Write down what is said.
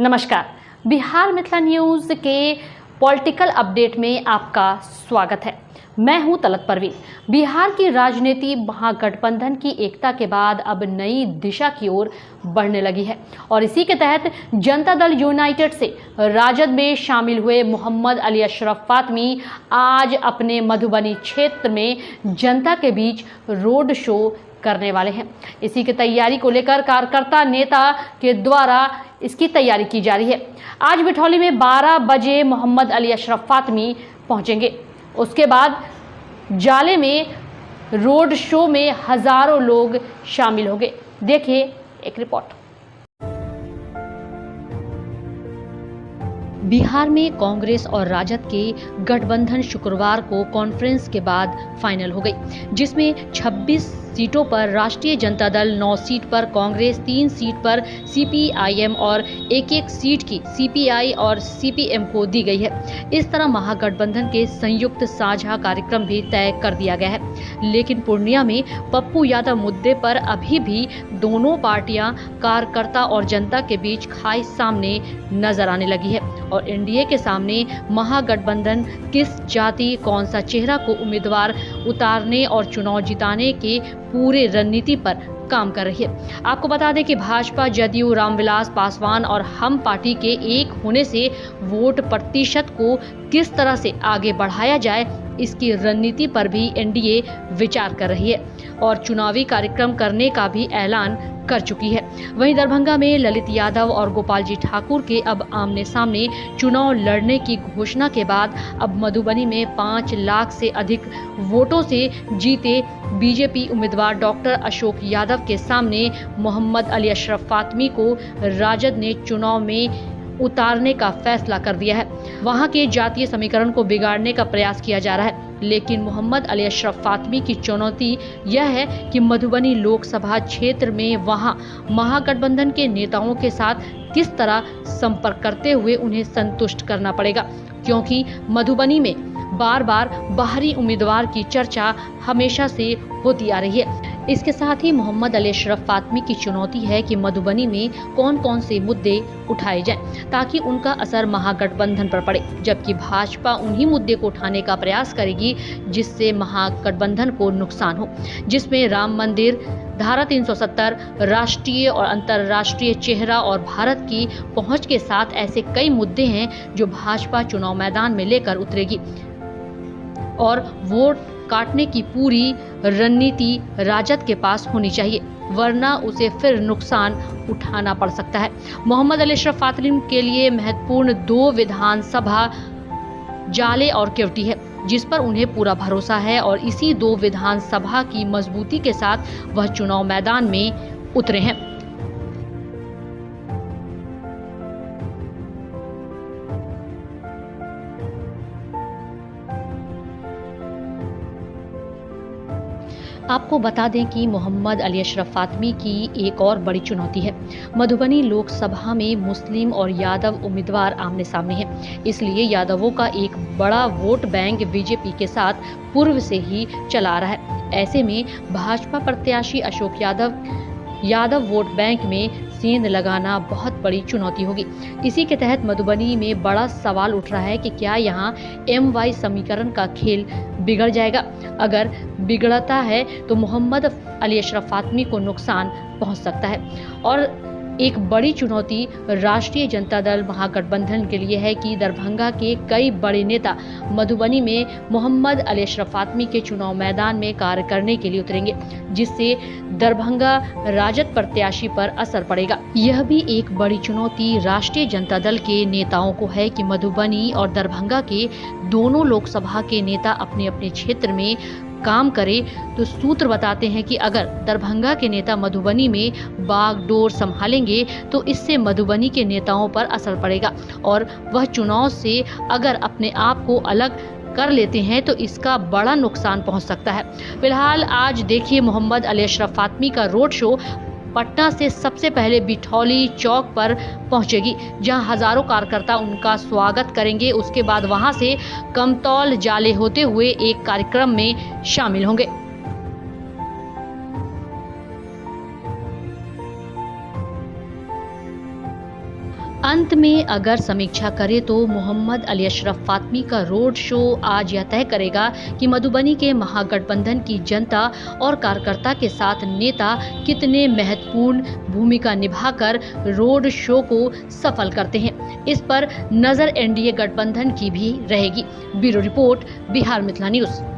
नमस्कार, बिहार मिथिला न्यूज के political update में आपका स्वागत है। मैं हूं तलत परवीन। बिहार की राजनीति महागठबंधन की एकता के बाद अब नई दिशा की ओर बढ़ने लगी है और इसी के तहत जनता दल यूनाइटेड से राजद में शामिल हुए मोहम्मद अली अशरफ फातमी आज अपने मधुबनी क्षेत्र में जनता के बीच रोड शो करने वाले हैं। इसी की तैयारी को लेकर कार्यकर्ता नेता के द्वारा इसकी तैयारी की जा रही है। आज बिठौली में 12 बजे मोहम्मद अली अशरफ फातमी पहुंचेंगे। उसके बाद जाले में रोड शो में हजारों लोग शामिल होंगे। देखिए एक रिपोर्ट। बिहार में कांग्रेस और राजद के गठबंधन शुक्रवार को कॉन्फ्रेंस के बाद फाइनल हो गई, जिसमें 26 सीटों पर राष्ट्रीय जनता दल, 9 सीट पर कांग्रेस, 3 सीट पर सीपीआईएम और एक सीट की सीपीआई और सीपीएम को दी गई है। इस तरह महागठबंधन के संयुक्त साझा कार्यक्रम भी तय कर दिया गया है। लेकिन पूर्णिया में पप्पू यादव मुद्दे पर अभी भी दोनों पार्टियां कार्यकर्ता और जनता के बीच खाई सामने नजर आने लगी है और एनडीए के सामने महागठबंधन किस जाति, कौन सा चेहरा को उम्मीदवार उतारने और चुनाव जिताने के पूरे रणनीति पर काम कर रही है। आपको बता दें कि भाजपा, जदयू, रामविलास पासवान और हम पार्टी के एक होने से वोट प्रतिशत को किस तरह से आगे बढ़ाया जाए, इसकी रणनीति पर भी एनडीए विचार कर रही है और चुनावी कार्यक्रम करने का भी ऐलान कर चुकी है। वहीं दरभंगा में ललित यादव और गोपाल जी ठाकुर के अब आमने सामने चुनाव लड़ने की घोषणा के बाद अब मधुबनी में 5 लाख से अधिक वोटों से जीते बीजेपी उम्मीदवार डॉक्टर अशोक यादव के सामने मोहम्मद अली अशरफ फातमी को राजद ने चुनाव में उतारने का फैसला कर दिया है। वहां के जातीय समीकरण को बिगाड़ने का प्रयास किया जा रहा है। लेकिन मोहम्मद अली अशरफ फातमी की चुनौती यह है कि मधुबनी लोकसभा क्षेत्र में वहां महागठबंधन के नेताओं के साथ किस तरह संपर्क करते हुए उन्हें संतुष्ट करना पड़ेगा, क्योंकि मधुबनी में बार बार बाहरी उम्मीदवार की चर्चा हमेशा से होती आ रही है। इसके साथ ही मोहम्मद अली अशरफ फातमी की चुनौती है कि मधुबनी में कौन कौन से मुद्दे उठाए जाएं ताकि उनका असर महागठबंधन पर पड़े, जबकि भाजपा उन्हीं मुद्दे को उठाने का प्रयास करेगी जिससे महागठबंधन को नुकसान हो, जिसमें राम मंदिर, धारा 370, राष्ट्रीय और अंतर्राष्ट्रीय चेहरा और भारत की पहुंच के साथ ऐसे कई मुद्दे हैं जो भाजपा चुनाव मैदान में लेकर उतरेगी और वोट काटने की पूरी रणनीति राजद के पास होनी चाहिए, वरना उसे फिर नुकसान उठाना पड़ सकता है। मोहम्मद अली अशरफ फातमी के लिए महत्वपूर्ण 2 विधानसभा जाले और केवटी है, जिस पर उन्हें पूरा भरोसा है और इसी 2 विधानसभा की मजबूती के साथ वह चुनाव मैदान में उतरे हैं। आपको बता दें कि मोहम्मद अली अशरफ फातमी की एक और बड़ी चुनौती है। मधुबनी लोकसभा में मुस्लिम और यादव उम्मीदवार आमने सामने हैं, इसलिए यादवों का एक बड़ा वोट बैंक बीजेपी के साथ पूर्व से ही चला आ रहा है। ऐसे में भाजपा प्रत्याशी अशोक यादव वोट बैंक में सेंध लगाना बहुत बड़ी चुनौती होगी। इसी के तहत मधुबनी में बड़ा सवाल उठ रहा है कि क्या यहाँ MY समीकरण का खेल बिगड़ जाएगा। अगर बिगड़ता है तो मोहम्मद अली अशरफ फातमी को नुकसान पहुंच सकता है। और एक बड़ी चुनौती राष्ट्रीय जनता दल महागठबंधन के लिए है कि दरभंगा के कई बड़े नेता मधुबनी में मोहम्मद अली अशरफ फातमी के चुनाव मैदान में कार्य करने के लिए उतरेंगे, जिससे दरभंगा राजद प्रत्याशी पर असर पड़ेगा। यह भी एक बड़ी चुनौती राष्ट्रीय जनता दल के नेताओं को है कि मधुबनी और दरभंगा के दोनों लोकसभा के नेता अपने अपने क्षेत्र में काम करे। तो सूत्र बताते हैं कि अगर दरभंगा के नेता मधुबनी में बागडोर संभालेंगे तो इससे मधुबनी के नेताओं पर असर पड़ेगा और वह चुनाव से अगर अपने आप को अलग कर लेते हैं तो इसका बड़ा नुकसान पहुंच सकता है। फिलहाल आज देखिए मोहम्मद अली अशरफ फातमी का रोड शो पटना से सबसे पहले बिठौली चौक पर पहुंचेगी, जहां हजारों कार्यकर्ता उनका स्वागत करेंगे। उसके बाद वहां से कमतौल जाले होते हुए एक कार्यक्रम में शामिल होंगे। अंत में अगर समीक्षा करें तो मोहम्मद अली अशरफ फातमी का रोड शो आज यह तय करेगा कि मधुबनी के महागठबंधन की जनता और कार्यकर्ता के साथ नेता कितने महत्वपूर्ण भूमिका निभाकर रोड शो को सफल करते हैं। इस पर नजर एनडीए गठबंधन की भी रहेगी। Bureau report, Bihar Mithila news.